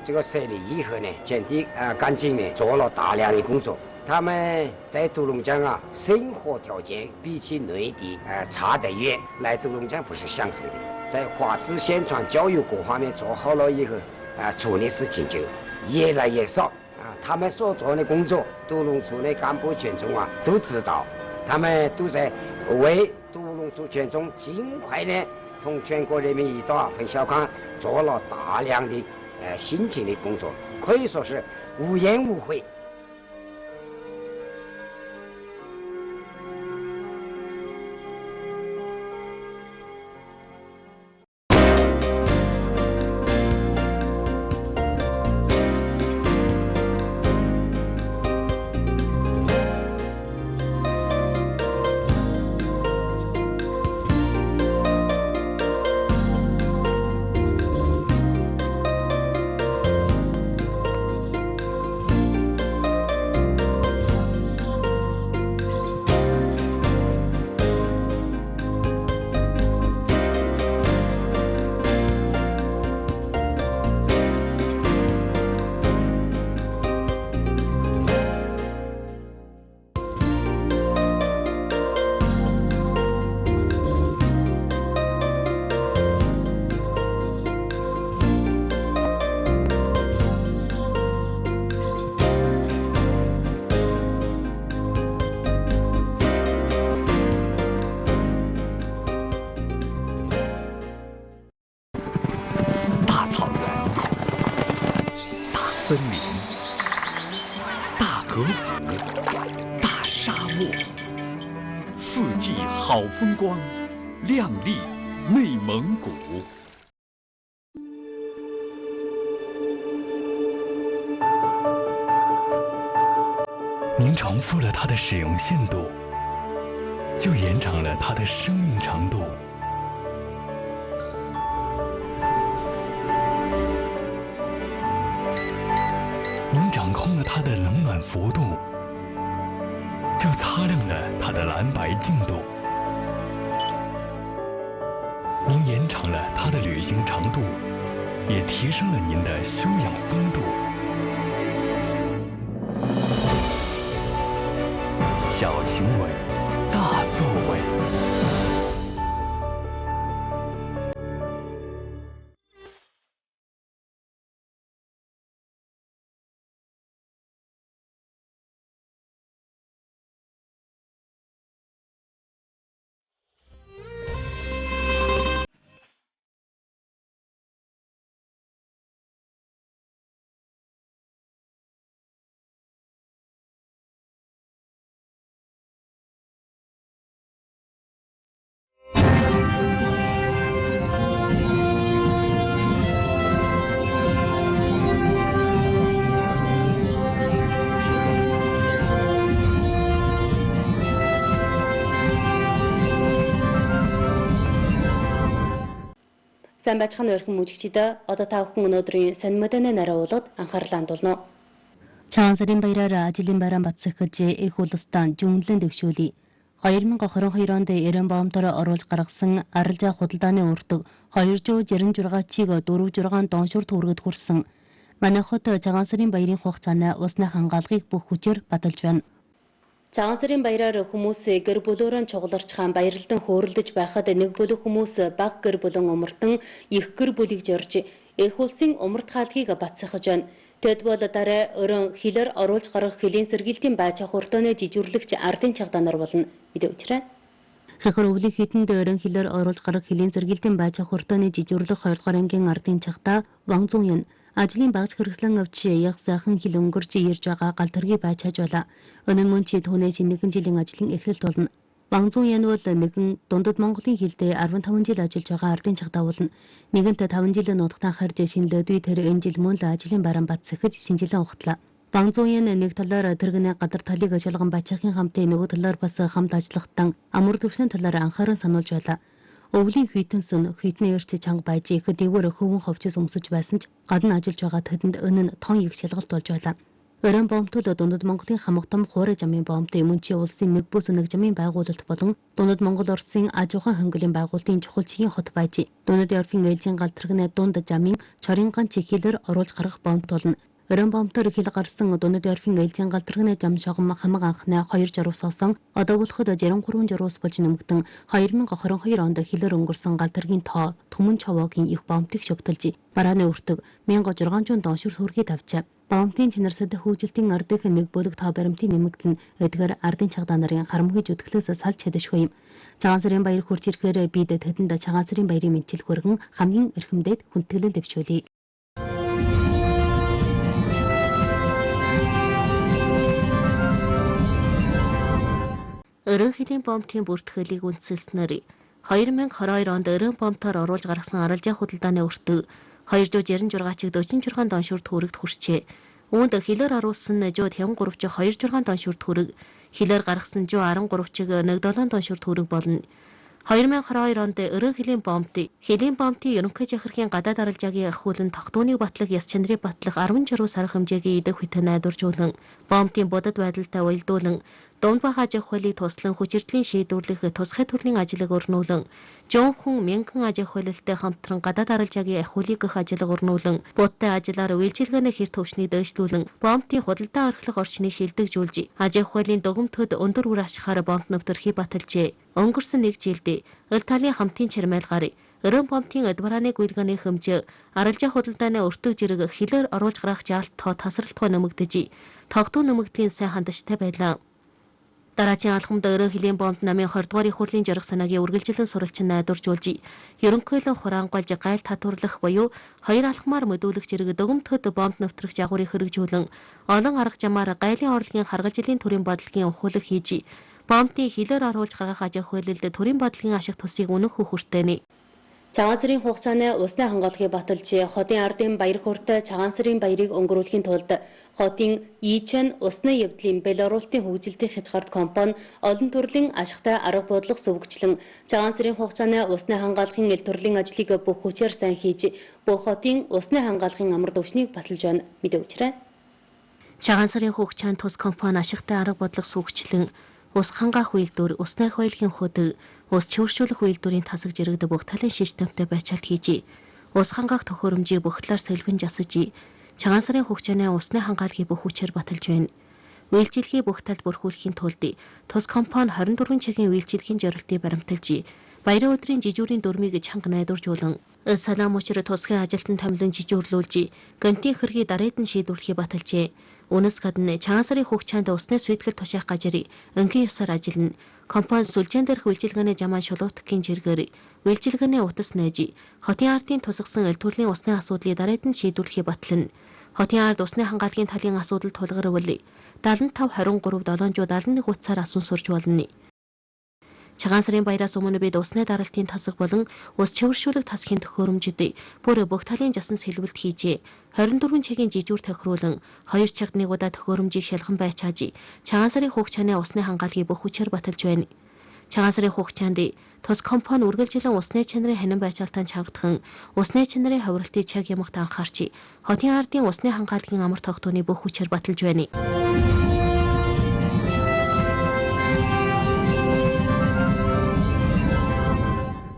这个设立以后呢，建地赶紧呢做了大量的工作。他们在独龙江生活条件比起内地差得远，来独龙江不是享受的。在法制宣传教育各方面做好了以后，做的事情就越来越少。他们所做的工作，独龙处的干部群众都知道，他们都在为独龙处群众尽快的同全国人民一道彭小康做了大量的辛勤的工作，可以说是无怨无悔。森林、大河湖、大沙漠，四季好风光，靓丽内蒙古。您重复了它的使用限度，就延长了它的生命长度。您掌控了它的冷暖幅度，就擦亮了它的蓝白净度。您延长了它的旅行长度，也提升了您的修养风度。小行为，大作为。Сайн байцгаана өрхөн мужигчид одоо та бүхэн өнөөдрийн сонин мэдээний нариулаад анхаарлаа хандуулна. Чаан сарын баяраар ажлын байран бацсахж их улстан жумлан дэвшүүлээ. 2022 онд Эрен боомтоор оруулж гаргасан арилжаа худалдааны өртөг 266-ыг 4-6 доншуур төгрөгөд хүрсэн. Манайхад Чаан сарын баярын хугацааны усны хангаалгыг бүх хүчээр баталж байна. Цагаан сарын баяраар хүмүүс гэр бүлөөрөө чугаларчхан баярлалдан хөөрөлдөж байхад нэг бүлэг хүмүүс бага гэр бүлэн умартан их гэр бүлийг зорж их улсын умарт хаалгыг бацсахж байна. Тэгэд бол дараа өрөн хилээр оруулж гаргах хилийн сэргийлтийн байч хурдооны жижүүрлэгч ардын чагдаанаар болно. Мэдээ учраас Хахар өвлийн хэдэнд өрөн хилээр оруулж гаргах хилийн сэргийлтийн байч хурдооны жижүүрлэг 2 дугаар ангийн ардын чагтаа Вангзун Ян ажлын багц хэрэгслэн авч яг сайхан хил өнгөрч ирж байгаа гал тэргийг байж хажуулаа. Өнөө мөн чи түүнээс 1 жилийн ажлын эхлэлт болно. Вангзун Ян бол нэгэн дундад Монголын хилдээ 15 жил ажиллаж байгаа ардын чагтаа болно. Нэгэнт 5 жил нутагтаа харж шинэлдүй тэр энэ жил мөн л ажлын баран бацсахж шинжилэн ухтлаа. Вангзун Ян нэг талаар тэрэгний гадар талыг шалган бачаахийн хамтын нөгөө талаар бас хамт ажиллахтан амар төвсөн талаар анхааран сануулж байлаа. Өвлийн хүйтэнсэн хүйтний эрч чанга байж ихэд дээгүүр хөвөн ховчос өмсөж байсан ч гадна ажиллаж байгаа тэдэнд өнө нь тон их шалгалт болж байлаа. Өрөн бомтол дундад Монголын хамаг том хуурай жамын бомтой мөн чи улсын нэг бүс нэг жамын байгуулалт болон дундад Монгол Оросын аж ахуйн хөнгөлийн байгуулалтын чухал чигийн хот байж дундад Европын ээлжийн галтрагны дунд жамын чорын ган чихэлэр оруулж гаргах бомт болно. Өрөн бомтоор хил гарсан дундад Европын ээлжийн галтрагны жам шогом хамаг анхны 2 журус соосон одоо болоход 63 журус болж нэмэгдэн 2022 онд хилээр өнгөрсөн галтрагын тоо Түмэн Човоогийн их бомтыг шогтолж барааны өртөг 1600 дон шүр хүрхий тавьжээ. Бомтын чинарсад хөгжилтийн ардын нэг бүлэг тоо баримтын нэмэгдэл эдгээр ардын чагдаа нарын харамхиж үтгэлээс салж чадашгүй юм. Цагаан сарын баяр хурц ирэхээр бид тэдэнд цагаан сарын баярын мэдчил хүргэн хамгийн эрхэмдээд хүндэглэл дэвшүүлье. Өрөн хилийн бомтын бүртгэлийг үндэслэснээр 2022 онд өрөн бомтоор оруулж гаргасан аралжаа худалдааны өртөг 266-ыг 46 дон шүрт хүрэгт хүрчээ. Үүнд хилээр оруулсан 153-ыг 26 дон шүрт хүрэг, хилээр гаргасан 113-ыг 17 дон шүрт хүрэг болно. 2022 онд өрөн хилийн бомтын ерөнхий захиргийн гадаад аралжаагийн ахиулан тогтооныг батлах яс чанарыг батлах 10 журуу сарах хэмжээгийн идэх хүйтэн найдваржуулан бомтын бодит байдалтай уялдуулан дунд бага аж ахуйлыг туслан хүчирдлийн шийдвэрлэх тусгай төрлийн ажлыг өрнүүлэн жонхон мянган аж ахуйлалтай хамтран гадаад аралжаагийн ахиулыг гэх ажил өрнүүлэн будтай ажиллаар үйлчилгээний хэр төвшнийг дэвшлүүлэн бомтын худалдаа орхилох орчныг шилдэгжүүлж аж ахуйлын дугуймтод өндөр үр ашигаар бомт нэвтрхий баталжээ. Өнгөрсөн нэг жилд эл талын хамтын чармайл гарыг өрөн бомтын адвараны гүйлгээний хэмжээ аралжаа худалдааны өртөг зэрэг хилээр оруулж гарах жаалт тоо тасралтгүй нэмэгдэж тогтуу нэмэгдлийн сайн хандажтай байлаа. Дараагийн алхамд өрөн хилийн бомт намын 20 дугаар их хурлын жаргах санаагийн үргэлжилэн сурвалжин найдваржуулж ерөнхийлөн хураангуйлж гайл татварлах буюу хоёр алхмаар мэдүүлэх зэрэг дүгмтөд бомт нэвтрэх жагуурыг хэрэгжүүлэн олон арга замаар гайлын орлогын харгалзлийн төрийн бодлогын ухуулах хийж бомтын хилээр оруулж гаргах аж ахуйлалд төрийн бодлогын ашиг тусыг үнэх хөхөртэйний. Цагаан сарын хугацааны усны хангаалгыг баталж хотын ардын баяр хууртай цагаан сарын баярыг өнгөрүүлэхийн тулд хотын Ичэн усны явдлын Белорусийн хөгжилтийн хязгаарт компани олон төрлийн ашигтай арга бодлого сувгчлан цагаан сарын хугацааны усны хангаалгын эл төрлийн ажлыг бүх хүчээр сайн хийж бүх хотын усны хангаалгын амар төвшнийг баталж байна. Мэдээ учраа. Цагаан сарын хугацаанд тус компани ашигтай арга бодлого сувгчлан ус хангаах үйлдвэр, усны хуулийн хөдөг, ус чивэршүүлэх үйлдвэрийн тасаг зэрэгдэг бүх талын системтэй байцаалт хийж, ус хангаах төхөөрөмжийг бүх талаар сэлбэн засаж, цагаан сарын хугацааны усны хангаалгыг бүх хүчээр баталж байна. Үйлчилгээ бүх талд бүрхүүлэхийн тулд тус компани 24 цагийн үйлчилгээний зорилтыг баримталж, баярын өдрийн жижүүрийн дөрмийг чанга найдваржуулан, салаам учир тусгай ажилтан томилон жижүүрлүүлж, гантийн хэргийг дараадан шийдвэрлэхийг баталжээ. Үүнээс гадна цагаан сарын хугацаанд усны сүйтгэл тушаах газрыг өнгийн ёсоор ажиллана. Компани сүлжээн дээрх үйлчилгээний жамаа шулуутгийн жиргээр үйлчилгээний утас нээж, хотын ардын тусгасан эл төрлийн усны асуудлыг дараадан шийдвэрлэхийг батлана. Хотын ард усны хангаалгын талын асуудал тулгарвал 75 23 771 утсаар асуун сурж болно. Цагаан сарын баяраас өмнө бид усны даралтын тасаг болон ус чивэршүүлэх тасгийн төхөөрөмжөд бүр бүх талын жасан сэлбэлт хийж 24 цагийн жижүүр тохируулан 2 цагт нэг удаа төхөөрөмжийг шалган байчааж цагаан сарын хугацааны усны хангаалгыг бүх хүчээр баталж байна. Цагаан сарын хугацаанд тус компани үргэлжлэн усны чанарын ханин байцаалтаа чангатхан усны чанарын ховролтыг цаг ямагт анхаарч хотын ардын усны хангаалгын амар тогтооны бүх хүчээр баталж байна.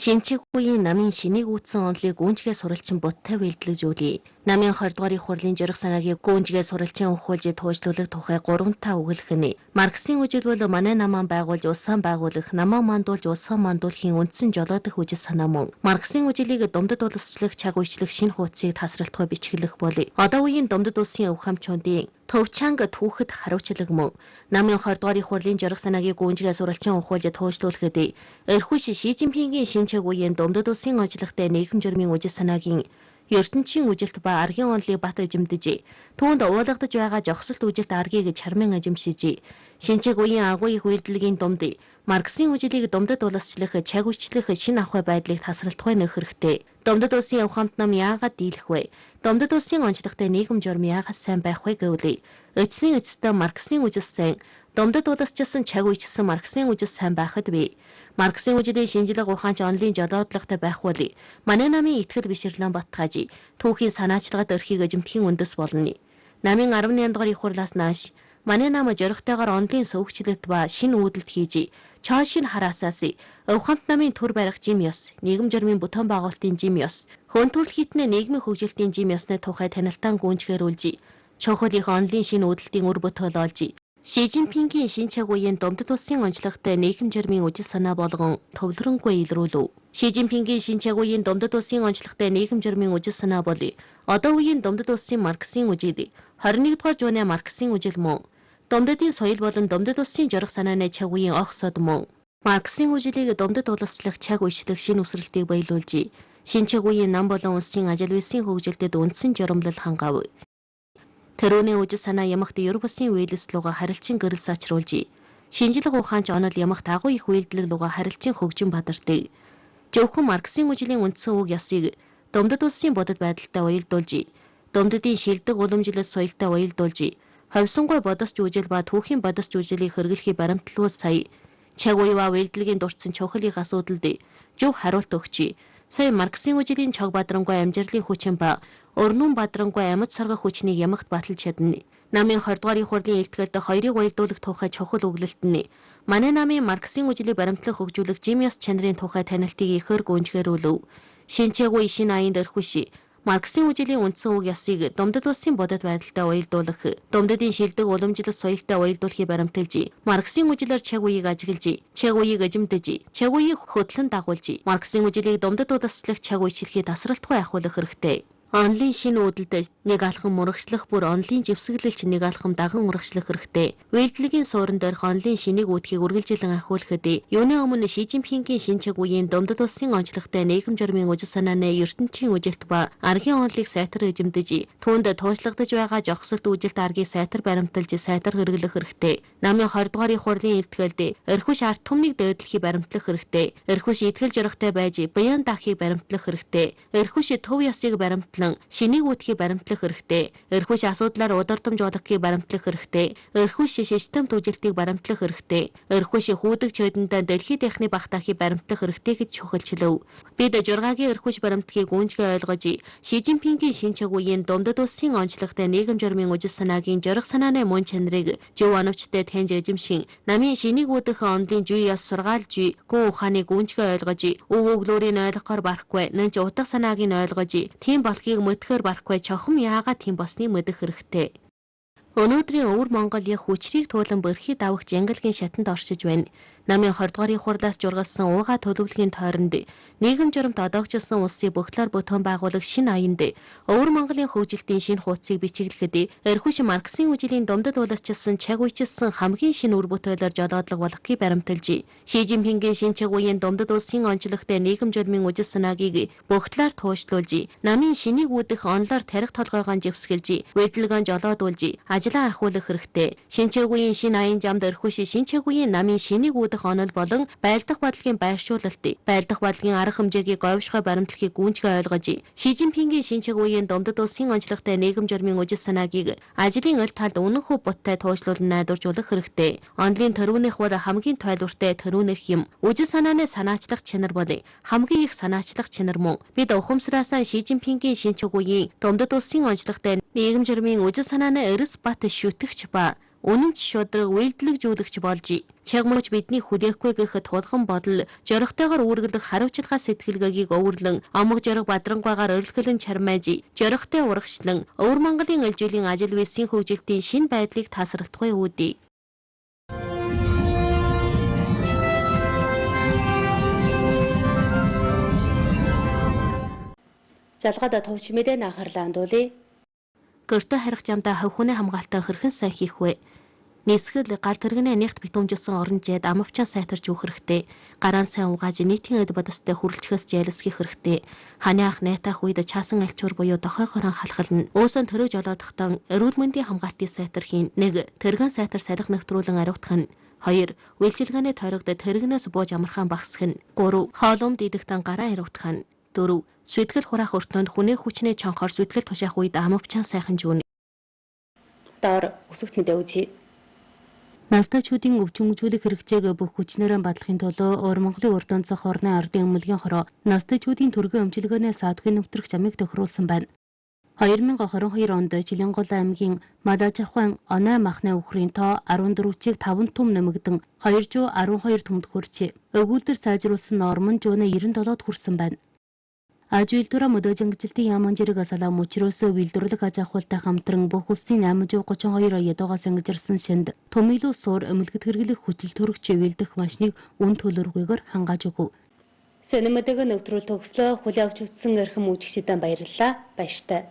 Шинчиг үеийн намын шинийг үүтсэн онолыг гүнжгээ суралцсан будтай бэлтгэжүүлье. Намын 20 дугаар их хурлын зорих санаагийг гүнжгээ суралцсан ухуулж туужлуулах тухай 3 та өгүүлэх нь. Марксийн үжил бол манай намаа байгуулж улсаа байгуулах, намаа мандуулж улсаа мандуулахын үндсэн жолоодох үжил санаа мөн. Марксийн үжилийг думдад улсчлах, цаг үечлэх шинэ хуудсыг тасралтгүй бичгэлэх болъё. Одоо үеийн думдад улсын өв хамчуудын төвчанг түүхэд хариучлаг мөн. Намын 20 дугаар их хурлын зорих санаагийг гүнжгээ суралцсан ухуулж туужлуулахад эрхүйш Ши Цзиньпингийн шинчиг үеийн думдад улсын ожилгатай нийгэм журмын үжил санаагийн ертөнцийн үжилт ба аргийн онолыг бат эжимдэж, түүнд уулгадж байгаа жогсолт үжилт аргийг чармын эжимшиж, шинчиг үеийн агуу их үйлдэлгийн думд Марксийн үжилийг думдад улсчлах, цаг үечлэх шинэ ахуй байдлыг тасралтгүй нөх хэрэгтэй. Думдад улсын өв хамт нам яагаад дийлэх вэ? Думдад улсын онцлогтой нийгэм журм яагаад сайн байх вэ гэвэл эцсийн эцэстээ Марксийн үжил сайн, думдад улсчилсан цаг үечлсэн Марксийн үжил сайн байхад бий. Марксийн үжилийн шинжилгээ ухаанч онлын жолоодлагтай байх бол манай намын итгэл бишрлэн батгаж түүхийн санаачлагад өрхийг эжимтгэхийн үндэс болно. Намын 18 дугаар их хурлаас нааш манай нам зоригтойгоор онлын сувгчлалт ба шинэ үүдэлт хийж чоошин хараасаас Өвхамт намын төр барих жим ёс, нийгэм журмын бүтээн байгуулалтын жим ёс, хөн төрөл хитнэ нийгмийн хөгжилтийн жим ёсны тухай танилтан гүнжгэрүүлж, чухал их онлын шинэ үүдэлтийн үр бүтээл олж, Ши Цзиньпингийн шинэ чагуугийн Домдод улсын онцлогтой нийгэм журмын үжил санаа болгон төвлөрөнгүй илрүүлв. Ши Цзиньпингийн шинэ чагуугийн Домдод улсын онцлогтой нийгэм журмын үжил санаа бол одоо үеийн Домдод улсын Марксийн үжил, 21 дугаар зууны Марксийн үжил мөн Домдодын соёл болон Домдод улсын жорох санааны чагуугийн ох сод мөн Марксийн үжилийг Домдод улслах чаг үйшлэх шинэ үсрэлтийг баялуулж, шинэ чагуугийн нам болон улсын ажил үйлсийн хөгжилтэд үндсэн журамлал хангав. Тэрүүний үжил санаа ямагт Европын үйлс луга харилцан гэрэл сачруулж, шинжлэх ухаанч онол ямагт агуу их үйлдэлэг луга харилцан хөгжин бадардаг. Зөвхөн Марксийн үжилийн үндсэн үг ёсыг Домдод улсын бодит байдалтай уялдуулж, Домдодын шилдэг уламжлал соёлтой уялдуулж, ховсонгой бодос жүжил ба түүхийн бодос жүжилийг хэрэглэхийг баримтлуул сая. Чаг уу ба үйлдэлгийн дурдсан чухлын асуудалд зөв хариулт өгч, сая Марксийн үжилийн чог бадрангуй амжирлын хүчин ба өрнүн бадрангуй амьд саргах хүчнийг ямагт баталж чадна. Намын 20 дугаар их хурлын илтгэлд хоёрыг уялдуулах тухай чухал үглэлт нь манай намын Марксийн үжилийг баримтлах хөгжүүлэх жим ёс чанарын тухай танилтыг ихээр гүнжгэрүүлв. Шинэ чаг уу шинэ аянд өрхөш Марксийн үжилийн үндсэн үг ёсыг Домдод улсын бодит байдалтай уялдуулах, Домдодын шилдэг уламжлал соёлтой уялдуулахыг баримталж, Марксийн үжилээр чаг үеийг ажиглаж, чаг үеийг эзэмдэж, чаг үеийг хөтлөн дагуулж, Марксийн үжилийг Домдод улслах чаг үечлэхийг тасралтгүй ахиулах хэрэгтэй. Онлын шинэ үүдэлд нэг алхам мурагшлах бүр онлын живсэглэлч нэг алхам даган урагшлах хэрэгтэй. Үйлдэлгийн суурин дээрх онлын шинийг үүдхийг үргэлжилэн ахиулахад юуны өмнө Ши Цзиньпингийн шинэ чаг үеийн Домдод улсын онцлогтой нийгэм журмын үжил санааны ертөнцийн үжилт ба аргийн онолыг сайтар эзэмдэж, түүнд туушлагдаж байгаа жогсолт үжилт аргийг сайтар баримталж, сайтар хэрэглэх хэрэгтэй. Намын 20 дугаар их хурлын илтгэлд эрхвш арт түмнийг дээдлэхийг баримтлах хэрэгтэй. Эрхвш итгэл жорохтой байж буян дахыг баримтлах хэрэгтэй. Эрхвш төв ёсыг баримтлан шинийг үүдхийг баримтлах хэрэгтэй. Эрхвш асуудлаар удардамж удахыг баримтлах хэрэгтэй. Эрхвш систем түжилтийг баримтлах хэрэгтэй. Эрхвш хүүдэг чөдөндөө дэлхийд яхны багтаахыг баримтлах хэрэгтэй гэж чухалчлав. Бид жургагийн эрхвш баримтлагыг гүнзгий ойлгож, Ши Цзиньпингийн шинэ чаг үеийн Домдод улсын онцлогтой нийгэм журмын үжил санаагийн жорох санааны мөн чанарыг зөв оновчтой таньж эзэмшин, намын шинийг үүдэх онлын зүй яс сургаалж, гүн ухааныг гүнзгий ойлгож, үг өглөөрийн ойлгохоор барахгүй, нэнч утга санааг нь ойлгож, тийм болохыг мэдхээр барахгүй чохом яагаад тийм болсныг мэдэх хэрэгтэй. Өнөөдрийн өвөр Монголын хүчрийг туулан бэрхий давах жингэлгийн шатанд оршиж байна. Намын 20 дугаар их хурлаас жургалсан ууга төлөвлөгийн тойронд нийгэм журамт одоогчилсан улсыг бөхлөөр бүтээн байгуулах шинэ аянд өвөр Монголын хөгжилтийн шинэ хуудсыг бичиглэхэд эрхвш Марксийн үжилийн Домдод улсчилсан чаг үйчилсэн хамгийн шинэ үр бүтээлээр жолоодлого болохыг баримталж, Ши Цзиньпингийн шинэ чаг үеийн Домдод улсын онцлогтой нийгэм журмын үжил санаагийг бөхлөөр туушлуулж, намын шинийг үүдэх онлоор тарих толгойгоо живсгэлж, үйлдэлгэн жолоодуулж, ажлаа ахиулах хэрэгтэй. Шинэ чаг үеийн шинэ аян замд эрхвш шинэ чаг үеийн намын шинийг үүдэх онол болон байлдах бодлогын байршуулалт, байлдах бодлогын арга хэмжээг говьшгой баримтлахыг гүнзгий ойлгож, Ши Цзиньпингийн шинэ чаг үеийн Домдод улсын онцлогтой нийгэм журмын үжил санаагийг ажлын аль талд үнэн хөв буттай туушлуулан найдваржуулах хэрэгтэй. Онлын төрүүнийх бол хамгийн тойлвортой төрүүнийх юм. Үжил санааны санаачлах чанар бол хамгийн их санаачлах чанар мөн. Бид ухамсараасаа Ши Цзиньпингийн шинэ чаг үеийн Домдод улсын онцлогтой нийгэм журмын үжил санааны эрс бат шүтгэгч ба үнэнч шудраг үйлдэлэгжүүлэгч болж, чагмууч бидний хүлээхгүй гэхэд тулхан бодол, жорохтойгоор үүргэлэх хариуцлага сэтгэлгээгийг өвөрлөн, амг жорог бадрангуйгаар өрөлхөлн чармайж, жорохтой урагшлан, өвөр Монголын элжүүлийн ажил үйлсийн хөгжилтийн шинэ байдлыг тасралтгүй үүдээ. Залгаада товч мэдээ анхаарлаа хандуулъя. Гэртэ харих замдаа хав хүний хамгаалалтаа хэрхэн сайн хийх вэ? Нийсгэл гал тэрэгнээ нэгт битүүмжилсэн орон зайд амавчаа сайтарч үүх хэрэгтэй. Гараан сайн угааж нийтийн эд бодостой хүрэлцэхээс зайлсхийх хэрэгтэй. Ханы ах найтах үед чаасан альчуур буюу дохойгоорон халахлна. Өөсөн тэрэг жолоодохтон эрүүл мэндийн хамгаалтын сайтар хийн. 1. Тэрэгэн сайтар салхи нэвтрүүлэн ариутгах нь. 2. Үйлчилгээний тойрогт тэрэгнээс бууж амархан багсах нь. 3. Хоолумд идэхтэн гараа ариутгах нь. 4. Сүтгэл хураах өртөнд хүний хүчний чонхоор сүтгэл тушаах үед амавчаан сайхан жүүнэ. Доор өсөлт мэдээ үзье. Настачуудын өвчмөжүүлэх хэрэгцээг бүх хүчнээрээ бадлахын тулд Өвөр Монголын урд онцгой орны ардын өмөлгийн хороо настачуудын төргийн өмчилгээнээс саадгүй нэвтрэх замыг тохируулсан байна. 2022 онд Жилэнгол аймгийн Мадажахван Оной махны үхрийн тоо 14-ийг 5 түм нэмэгдэн 212 түмд хүрчээ. Өгүүлбэр сайжруулсан норм нь жууны 97-д хүрсэн байна. Аж үйлдвэрээ мөдөжингжилтийн яаман зэрэг асалаа мөчрөөс үйлдвэрлэх аж ахуйлтай хамтран бүх улсын 832 ядуугаас ангижирсан шинд төмөйлөө суур эмнэлэгт хэрэглэх хүчил төрөгч үйлдэх машиныг үн төлөргүйгээр хангааж өгөв. Сэнэмэдэг нэвтрүүл төгслөө хүлээ авч үзсэн эрхэм үзэгчдэд баярлалаа. Баяртай.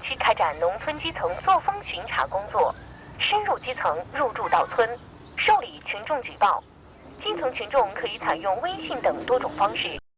区开展农村基层作风巡查工作，深入基层，入驻到村，受理群众举报。基层群众可以采用微信等多种方式